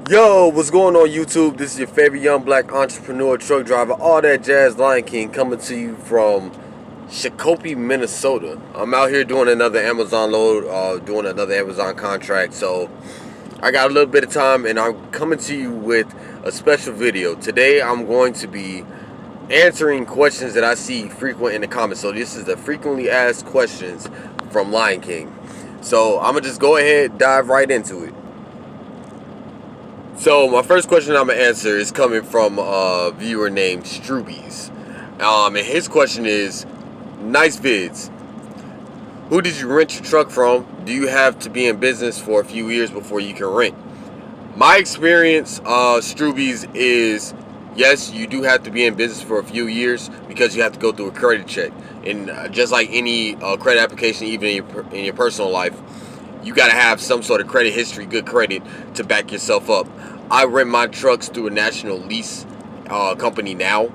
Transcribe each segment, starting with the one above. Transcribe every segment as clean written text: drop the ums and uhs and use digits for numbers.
Yo, what's going on YouTube? This is your favorite young black entrepreneur, truck driver, all that jazz, Lion King, coming to you from Shakopee, Minnesota. I'm out here doing another Amazon load, doing another Amazon contract. So I got a little bit of time and I'm coming to you with a special video. Today I'm going to be answering questions that I see frequent in the comments. So this is the frequently asked questions from Lion King. So I'm going to just go ahead, dive right into it. So my first question I'm gonna answer is coming from a viewer named Strubies. And his question is, nice vids. Who did you rent your truck from? Do you have to be in business for a few years before you can rent? My experience, Strubies, is yes, you do have to be in business for a few years because you have to go through a credit check. And just like any credit application, even in your personal life, you got to have some sort of credit history, good credit, to back yourself up. I rent my trucks through a national lease company now,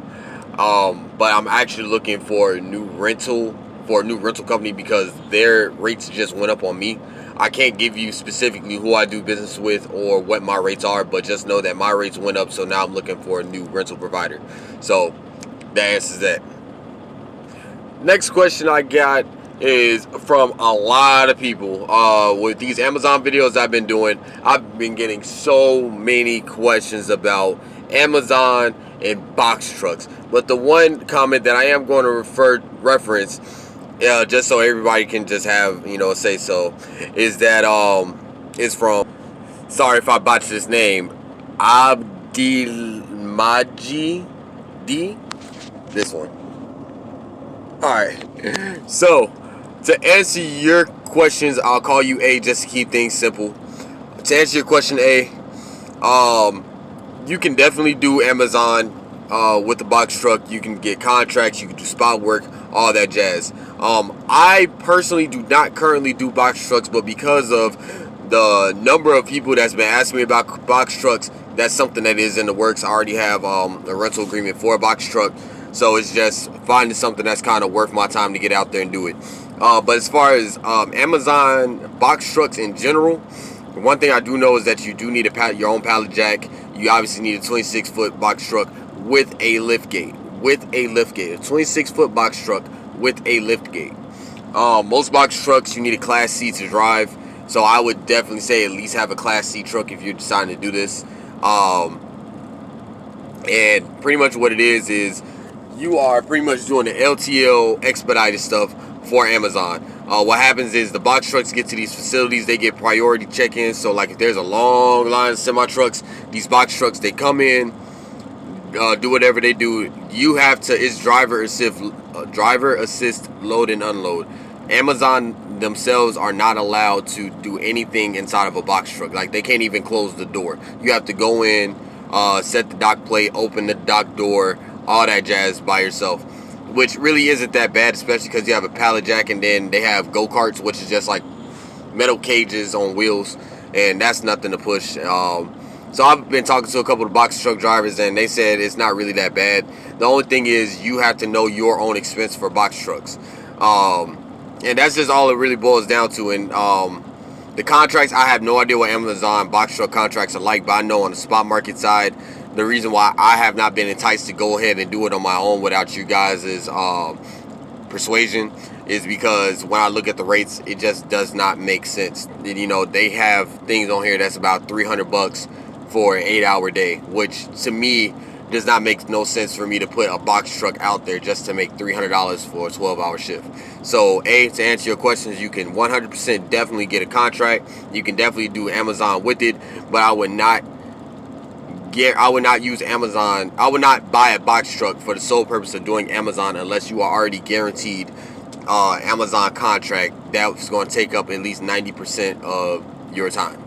but I'm actually looking for a new rental company because their rates just went up on me. I can't give you specifically who I do business with or what my rates are, but just know that my rates went up, so now I'm looking for a new rental provider. So that answers that. Next question I got is from a lot of people. With these Amazon videos I've been doing, I've been getting so many questions about Amazon and box trucks. But the one comment that I am going to reference, just so everybody can just have, a say so, is that is from, sorry if I botched this name, Abdilmaji D. This one. Alright, so to answer your questions, I'll call you A just to keep things simple. To answer your question A, you can definitely do Amazon with the box truck. You can get contracts, you can do spot work, all that jazz. I personally do not currently do box trucks, but because of the number of people that's been asking me about box trucks, that's something that is in the works. I already have a rental agreement for a box truck. So it's just finding something that's kind of worth my time to get out there and do it. But as far as Amazon box trucks in general, one thing I do know is that you do need your own pallet jack. You obviously need a 26-foot box truck with a lift gate. A 26-foot box truck with a lift gate. Most box trucks you need a Class C to drive. So I would definitely say at least have a Class C truck if you're deciding to do this. And pretty much what it is you are pretty much doing the LTL expedited stuff for Amazon. What happens is the box trucks get to these facilities, they get priority check-ins. So like if there's a long line of semi-trucks, these box trucks, they come in, do whatever they do. You have to, it's driver assist load and unload. Amazon themselves are not allowed to do anything inside of a box truck. Like they can't even close the door. You have to go in, set the dock plate, open the dock door, all that jazz by yourself, which really isn't that bad, especially because you have a pallet jack, and then they have go-karts, which is just like metal cages on wheels, and that's nothing to push. So I've been talking to a couple of box truck drivers, and they said it's not really that bad. The only thing is you have to know your own expense for box trucks, and that's just all it really boils down to. And the contracts, I have no idea what Amazon box truck contracts are like, but I know on the spot market side, the reason why I have not been enticed to go ahead and do it on my own without you guys' persuasion is because when I look at the rates, it just does not make sense. They have things on here that's about $300 for an 8-hour day, which to me does not make no sense for me to put a box truck out there just to make $300 for a 12-hour shift. So to answer your questions, you can 100% definitely get a contract. You can definitely do Amazon with it, but I would not use Amazon. I would not buy a box truck for the sole purpose of doing Amazon unless you are already guaranteed Amazon contract that's going to take up at least 90% of your time.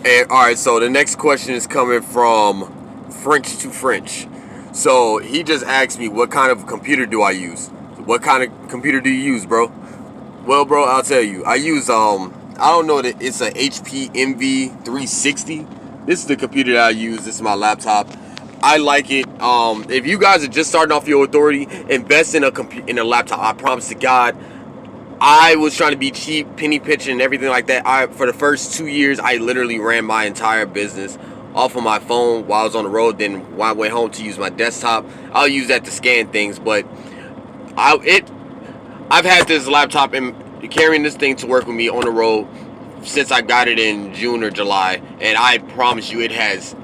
And alright, so the next question is coming from French to French. So he just asked me, what kind of computer do I use? What kind of computer do you use, bro? Well, bro, I'll tell you. I use I don't know, that it's an HP MV360. This is the computer that I use. This is my laptop. I like it. If you guys are just starting off your authority, invest in a laptop. I promise to God, I was trying to be cheap, penny pitching and everything like that. For the first 2 years, I literally ran my entire business off of my phone while I was on the road. Then when I went home to use my desktop, I'll use that to scan things. But I've had this laptop and carrying this thing to work with me on the road since I got it in June or July, and I promise you, it has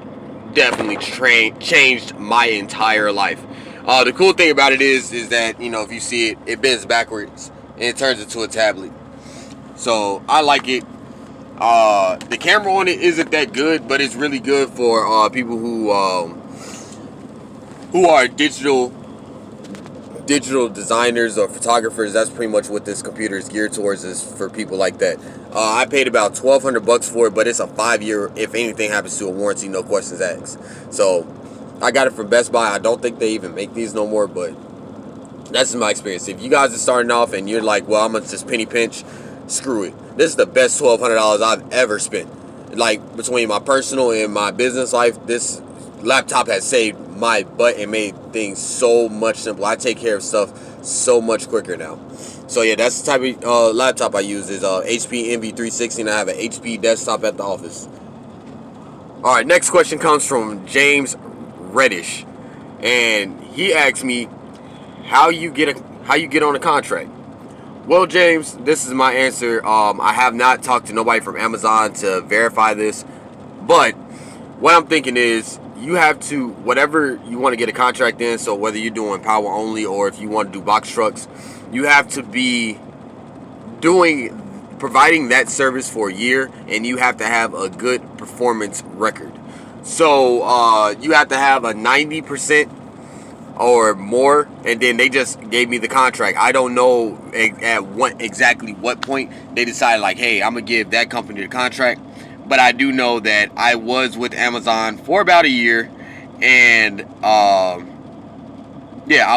definitely changed my entire life. The cool thing about it is that, you know, if you see it, it bends backwards and it turns into a tablet. So I like it. The camera on it isn't that good, but it's really good for people who are digital designers or photographers. That's pretty much what this computer is geared towards, is for people like that. I paid about $1,200 for it, but it's a 5-year, if anything happens to a warranty, no questions asked. So I got it from Best Buy. I don't think they even make these no more, but that's my experience. If you guys are starting off and you're like, well, I'm gonna just penny pinch, screw it. This is the best $1,200 I've ever spent. Like, between my personal and my business life, this laptop has saved my butt and made things so much simpler. I take care of stuff so much quicker now. So yeah, that's the type of laptop I use, is HP Envy 360, and I have an HP desktop at the office. All right, next question comes from James Reddish, and he asked me how you get on a contract. Well, James, this is my answer. I have not talked to nobody from Amazon to verify this, but what I'm thinking is, you have to, whatever you want to get a contract in, so whether you're doing power only or if you want to do box trucks, you have to be providing that service for a year, and you have to have a good performance record. So you have to have a 90% or more, and then they just gave me the contract. I don't know at exactly what point they decided, like, hey, I'm gonna give that company the contract. But I do know that I was with Amazon for about a year, and I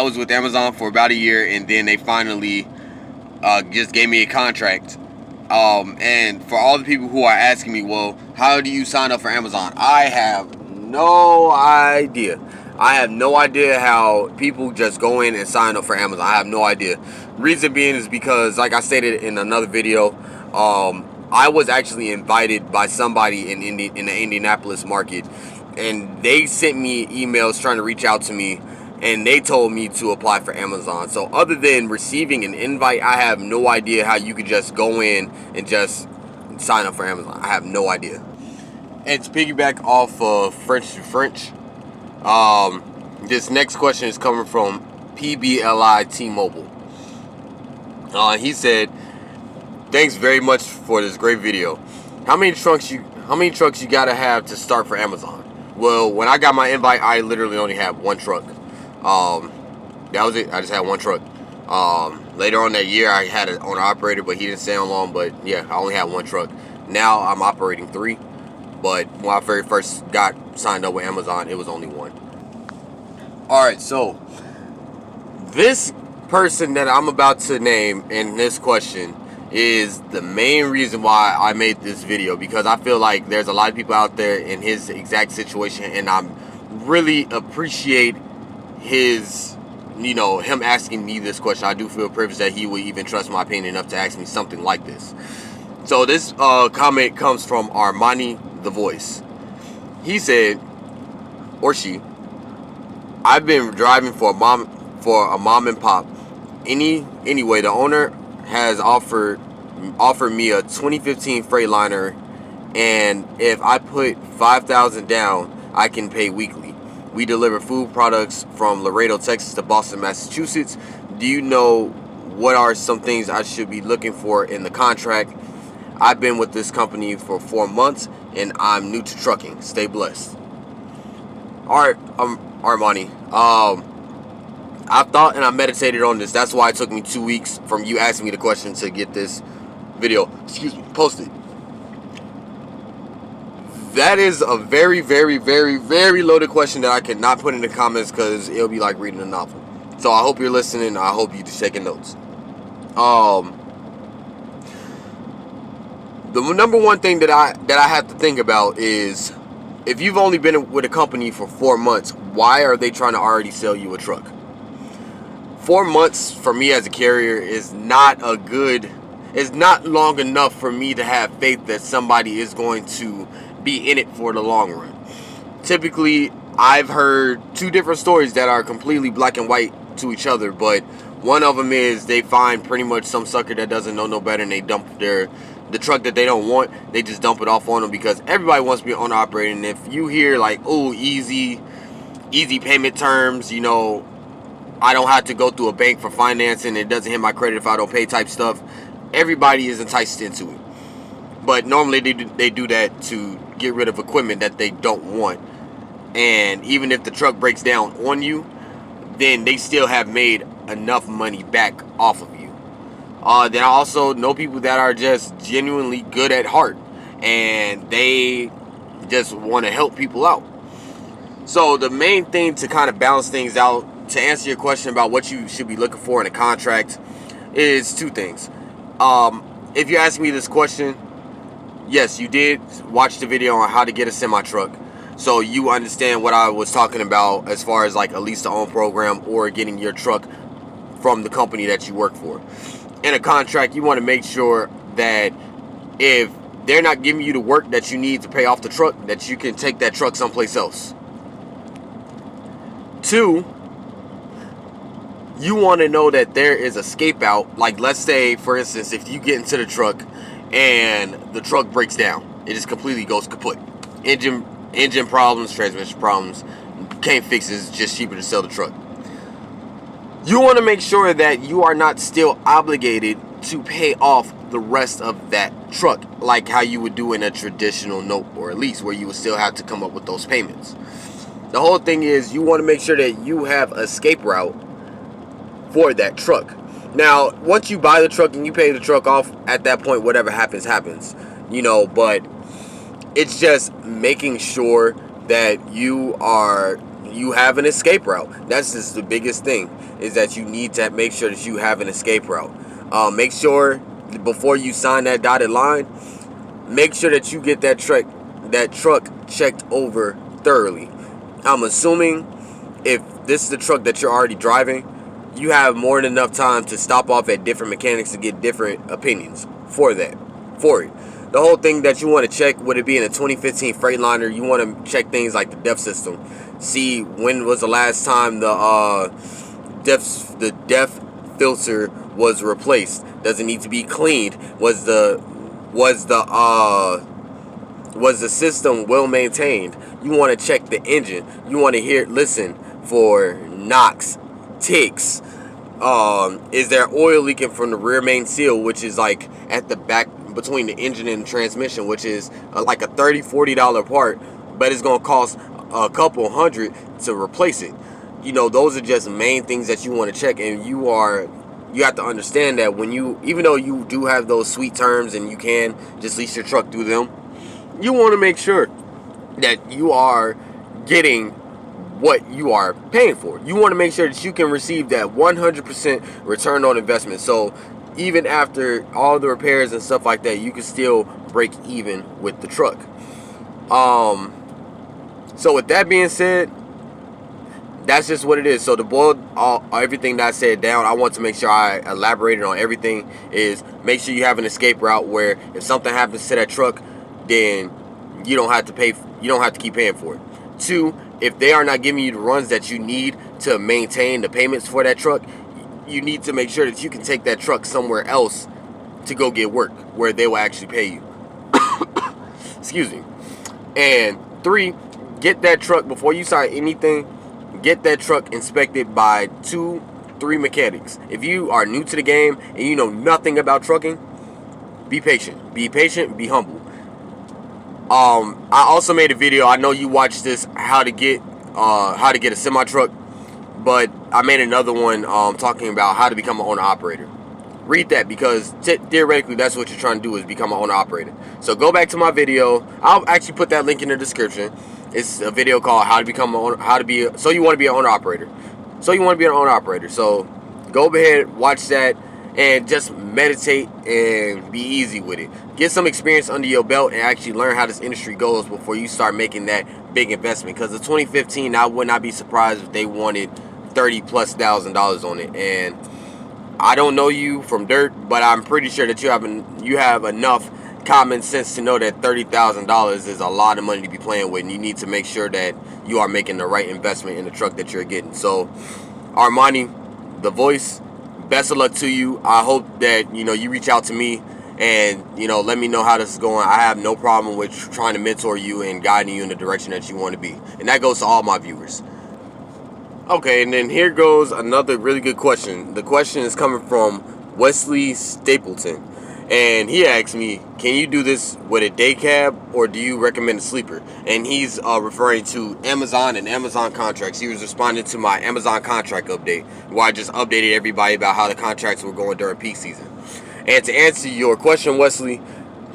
was with Amazon for about a year, and then they finally just gave me a contract. And for all the people who are asking me, well, how do you sign up for Amazon? I have no idea. I have no idea how people just go in and sign up for Amazon. I have no idea. Reason being is because, like I stated in another video, I was actually invited by somebody in the Indianapolis market, and they sent me emails trying to reach out to me, and they told me to apply for Amazon. So other than receiving an invite, I have no idea how you could just go in and just sign up for Amazon. I have no idea. And to piggyback off of French to French, this next question is coming from PBLI T-Mobile. He said, thanks very much for this great video. How many trucks you gotta have to start for Amazon? Well, when I got my invite, I literally only had one truck. That was it. I just had one truck. Later on that year, I had an owner operator, but he didn't stay on long. But yeah, I only had one truck. Now I'm operating 3. But when I very first got signed up with Amazon, it was only 1. All right, so this person that I'm about to name in this question is the main reason why I made this video, because I feel like there's a lot of people out there in his exact situation, and I really appreciate him asking me this question. I do feel privileged that he would even trust my opinion enough to ask me something like this. So this comment comes from Armani the Voice. He said, or she, I've been driving for a mom and pop. Anyway, the owner has offered me a 2015 Freightliner, and if I put $5,000 down, I can pay weekly. We deliver food products from Laredo, Texas to Boston, Massachusetts. Do you know what are some things I should be looking for in the contract? I've been with this company for 4 months, and I'm new to trucking. Stay blessed. All right, Armani. I thought and I meditated on this. That's why it took me 2 weeks from you asking me the question to get this video, posted. That is a very, very, very, very loaded question that I cannot put in the comments, because it'll be like reading a novel. So I hope you're listening. I hope you're taking notes. The number one thing that I have to think about is, if you've only been with a company for 4 months, why are they trying to already sell you a truck? 4 months for me as a carrier is not a good It's not long enough for me to have faith that somebody is going to be in it for the long run. Typically, I've heard two different stories that are completely black and white to each other, but one of them is they find pretty much some sucker that doesn't know no better, and they dump the truck that they don't want. They just dump it off on them because everybody wants to be owner operator. And if you hear like, oh, easy payment terms, you know, I don't have to go through a bank for financing, it doesn't hit my credit if I don't pay type stuff, everybody is enticed into it. But normally they do that to get rid of equipment that they don't want. And even if the truck breaks down on you, then they still have made enough money back off of you. Then I also know people that are just genuinely good at heart, and they just want to help people out. So the main thing to kind of balance things out, to answer your question about what you should be looking for in a contract, is two things. If you're asking me this question, yes, you did watch the video on how to get a semi-truck. So you understand what I was talking about as far as like a lease-to-own program or getting your truck from the company that you work for. In a contract, you want to make sure that if they're not giving you the work that you need to pay off the truck, that you can take that truck someplace else. Two, you want to know that there is a escape out. Like, let's say, for instance, if you get into the truck and the truck breaks down, it just completely goes kaput. Engine problems, transmission problems, can't fix it, it's just cheaper to sell the truck. You want to make sure that you are not still obligated to pay off the rest of that truck, like how you would do in a traditional note or a lease, where you would still have to come up with those payments. The whole thing is you want to make sure that you have an escape route for that truck. Now, once you buy the truck and you pay the truck off, at that point, whatever happens, happens. You know, but it's just making sure that you have an escape route. That's just the biggest thing, is that you need to make sure that you have an escape route. Make sure before you sign that dotted line, make sure that you get that truck checked over thoroughly. I'm assuming if this is the truck that you're already driving, you have more than enough time to stop off at different mechanics to get different opinions for it. The whole thing that you want to check, would it be in a 2015 Freightliner, you want to check things like the DEF system. See when was the last time the DEF filter was replaced. Does it need to be cleaned? Was the system well maintained? You want to check the engine. You want to listen for knocks, ticks. Is there oil leaking from the rear main seal, which is like at the back between the engine and the transmission, which is like a $30-$40 part, but it's gonna cost a couple hundred to replace it. You know, those are just main things that you want to check, and you have to understand that even though you do have those sweet terms and you can just lease your truck through them, you want to make sure that you are getting what you are paying for. You want to make sure that you can receive that 100% return on investment. So even after all the repairs and stuff like that, you can still break even with the truck. So with that being said, that's just what it is. So to boil everything that I said down, I want to make sure I elaborated on everything. Is make sure you have an escape route where if something happens to that truck, then you don't have to pay. You don't have to keep paying for it. Two, if they are not giving you the runs that you need to maintain the payments for that truck, you need to make sure that you can take that truck somewhere else to go get work where they will actually pay you. Excuse me. And three, get that truck before you sign anything. Get that truck inspected by 2-3 mechanics. If you are new to the game and you know nothing about trucking, be patient. Be patient. Be humble. I also made a video. I know you watched this, how to get a semi truck, but I made another one talking about how to become an owner operator. Read that, because theoretically that's what you're trying to do, is become an owner operator. So go back to my video. I'll actually put that link in the description. It's a video called So you want to be an owner operator. So go ahead, watch that, and just meditate and be easy with it. Get some experience under your belt and actually learn how this industry goes before you start making that big investment. Because the 2015, I would not be surprised if they wanted $30,000+ on it. And I don't know you from dirt, but I'm pretty sure that you have enough common sense to know that $30,000 is a lot of money to be playing with, and you need to make sure that you are making the right investment in the truck that you're getting. So, Armani, the voice, best of luck to you. I hope that you reach out to me and let me know how this is going. I have no problem with trying to mentor you and guiding you in the direction that you want to be, and that goes to all my viewers. Okay, and then here goes another really good question. The question is coming from Wesley Stapleton, and he asked me, can you do this with a day cab, or do you recommend a sleeper? And he's referring to Amazon and Amazon contracts. He was responding to my Amazon contract update, where I just updated everybody about how the contracts were going during peak season. And to answer your question, Wesley,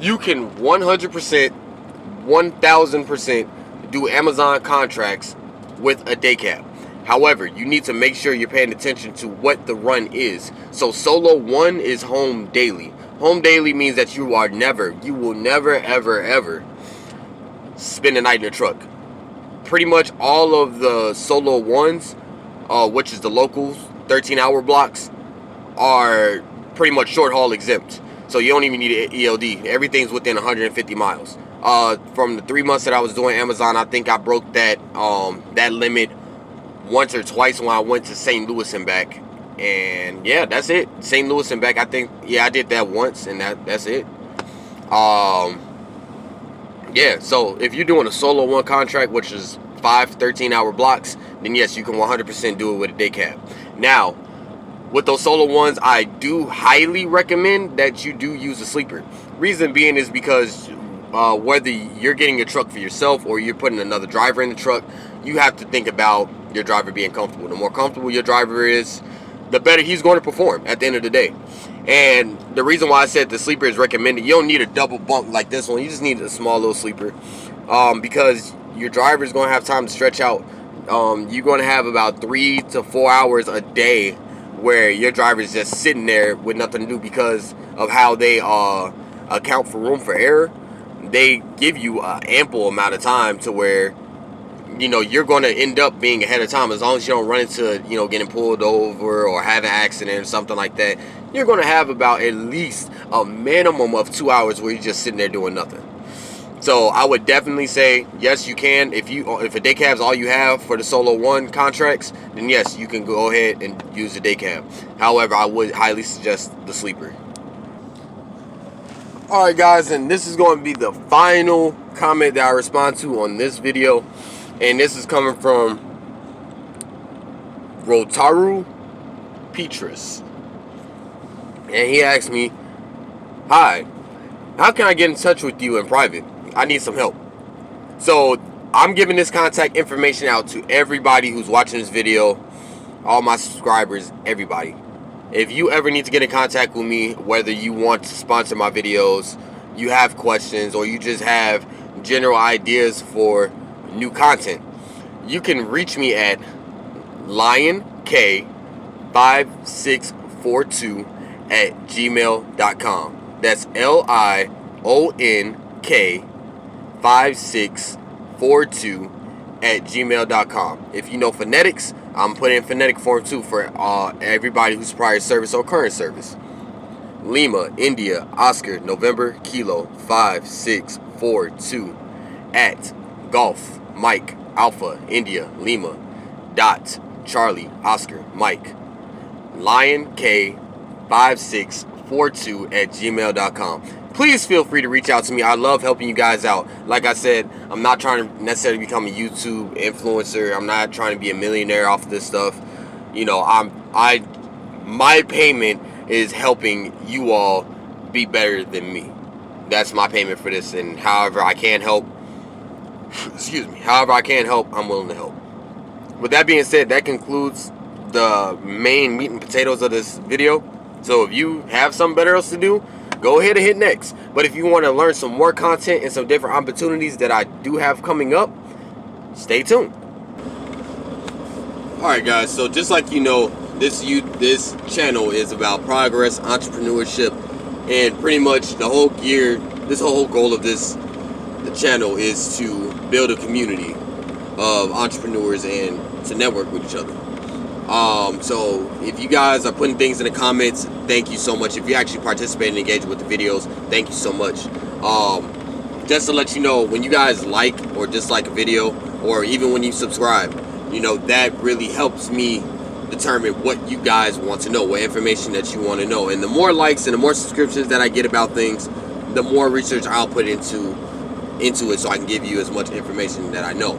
you can 100%, 1000% do Amazon contracts with a day cab. However, you need to make sure you're paying attention to what the run is. So Solo 1 is home daily. Home daily means that you will never, ever, ever spend a night in a truck. Pretty much all of the Solo 1s, which is the locals, 13-hour blocks, are pretty much short haul exempt. So you don't even need an ELD. Everything's within 150 miles. From the 3 months that I was doing Amazon, I think I broke that limit once or twice when I went to St. Louis and back. And yeah, that's it. St. Louis and back, I think, yeah, I did that once, and that's it. Yeah, so if you're doing a Solo 1 contract, which is 5 13-hour blocks, then yes, you can 100% do it with a day cab. Now, with those Solo 1s, I do highly recommend that you do use a sleeper. Reason being is because whether you're getting a truck for yourself or you're putting another driver in the truck, you have to think about your driver being comfortable. The more comfortable your driver is, the better he's going to perform at the end of the day. And the reason why I said the sleeper is recommended, you don't need a double bunk like this one. You just need a small little sleeper, because your driver is going to have time to stretch out. You're going to have about 3 to 4 hours a day where your driver is just sitting there with nothing to do because of how they account for room for error. They give you an ample amount of time to where you're going to end up being ahead of time. As long as you don't run into getting pulled over or have an accident or something like that, you're going to have about at least a minimum of 2 hours where you're just sitting there doing nothing. So I would definitely say yes, you can. If a day cab's all you have for the Solo 1 contracts, then yes, you can go ahead and use the day cab. However, I would highly suggest the sleeper. Alright guys, and this is going to be the final comment that I respond to on this video. And this is coming from Rotaru Petrus. And he asked me, hi, how can I get in touch with you in private? I need some help. So I'm giving this contact information out to everybody who's watching this video, all my subscribers, everybody. If you ever need to get in contact with me, whether you want to sponsor my videos, you have questions, or you just have general ideas for new content, you can reach me at lionk5642@gmail.com. That's LIONK5642@gmail.com. If you know phonetics, I'm putting in phonetic form too for everybody who's prior service or current service. Lima, India, Oscar, November, Kilo, 5642 at Golf, Mike, Alpha, India, Lima, dot, Charlie, Oscar, Mike. LionK5642@gmail.com. Please feel free to reach out to me. I love helping you guys out. Like I said, I'm not trying to necessarily become a YouTube influencer. I'm not trying to be a millionaire off of this stuff. My payment is helping you all be better than me. That's my payment for this. And however I can help, I'm willing to help. With that being said, that concludes the main meat and potatoes of this video. So if you have something better else to do, go ahead and hit next. But if you want to learn some more content and some different opportunities that I do have coming up, stay tuned. Alright guys, so just like this channel is about progress, entrepreneurship, and pretty much the whole goal of the channel is to build a community of entrepreneurs and to network with each other. So if you guys are putting things in the comments, thank you so much. If you actually participate and engage with the videos, thank you so much. Just to let you know, when you guys like or dislike a video, or even when you subscribe, you know, that really helps me determine what you guys want to know, what information that you want to know. And the more likes and the more subscriptions that I get about things, the more research I'll put into it, so I can give you as much information that I know.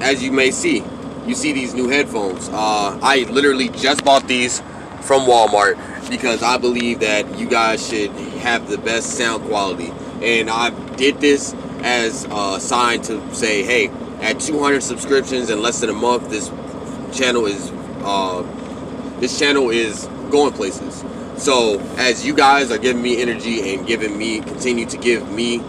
As you may see, you see these new headphones. I literally just bought these from Walmart because I believe that you guys should have the best sound quality. And I did this as a sign to say, hey, at 200 subscriptions in less than a month, this channel is going places. So as you guys are giving me energy and continue to give me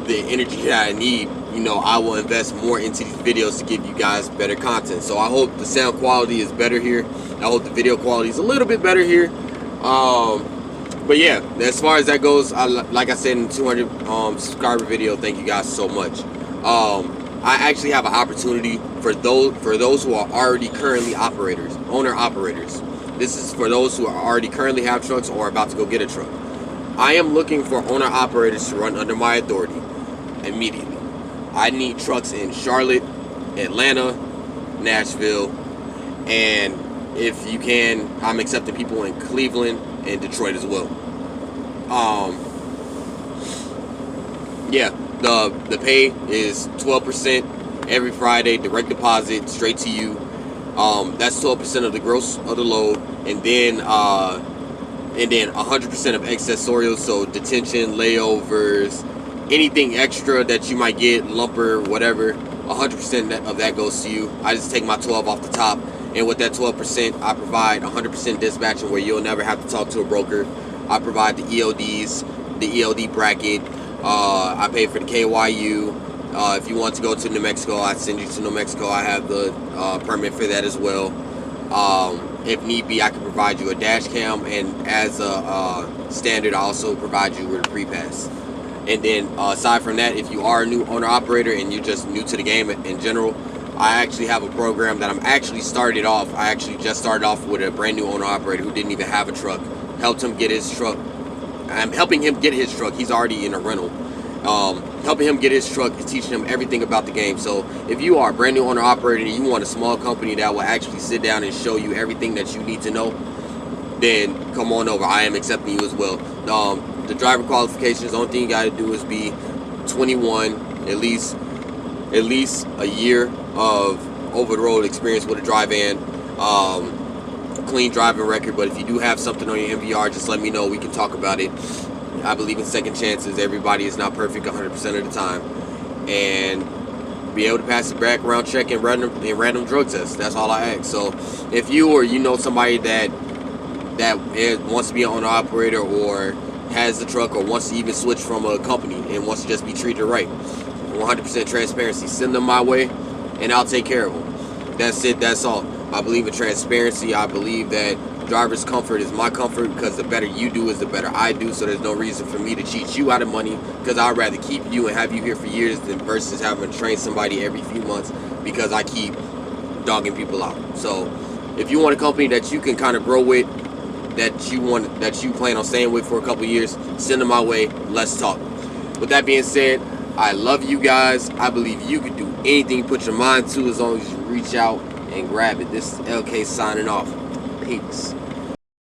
the energy that I need, you know, I will invest more into these videos to give you guys better content. So I hope the sound quality is better here. I hope the video quality is a little bit better here. But yeah, as far as that goes, like I said in the 200 subscriber video, thank you guys so much. I actually have an opportunity for those who are already currently owner operators. This is for those who already currently have trucks or are about to go get a truck. I am looking for owner operators to run under my authority immediately. I need trucks in Charlotte, Atlanta, Nashville, and if you can, I'm accepting people in Cleveland and Detroit as well. Yeah, the pay is 12% every Friday, direct deposit straight to you. That's 12% of the gross of the load, and then 100% of accessorials, so detention, layovers, anything extra that you might get, lumper, whatever. 100% of that goes to you. I just take my 12 off the top, and with that 12%, I provide 100% dispatching where you'll never have to talk to a broker. I provide the ELDs, the ELD bracket. I pay for the KYU. If you want to go to New Mexico, I send you to New Mexico. I have the permit for that as well. If need be, I can provide you a dash cam, and as a standard, I also provide you with a pre-pass. And then aside from that, if you are a new owner operator and you're just new to the game in general, I actually have a program that I actually just started off with a brand new owner operator who didn't even have a truck. Helped him get his truck. I'm helping him get his truck. He's already in a rental. Helping him get his truck and teaching him everything about the game. So if you are a brand new owner operator and you want a small company that will actually sit down and show you everything that you need to know, then come on over. I am accepting you as well. The driver qualifications, the only thing you got to do is be 21, at least a year of over-the-road experience with a dry van, clean driving record. But if you do have something on your MVR, just let me know. We can talk about it. I believe in second chances. Everybody is not perfect 100% of the time, and be able to pass the background check and random drug tests. That's all I ask. So if you or you know somebody that wants to be an owner operator or has the truck or wants to even switch from a company and wants to just be treated right, 100% transparency, send them my way and I'll take care of them. That's it. That's all. I believe in transparency. I believe that driver's comfort is my comfort, because the better you do is the better I do. So there's no reason for me to cheat you out of money, because I'd rather keep you and have you here for years than versus having to train somebody every few months because I keep dogging people out. So if you want a company that you can kind of grow with, that you plan on staying with for a couple years, send them my way. Let's talk. With that being said, I love you guys. I believe you can do anything you put your mind to, as long as you reach out and grab it. This is LK signing off. Peace.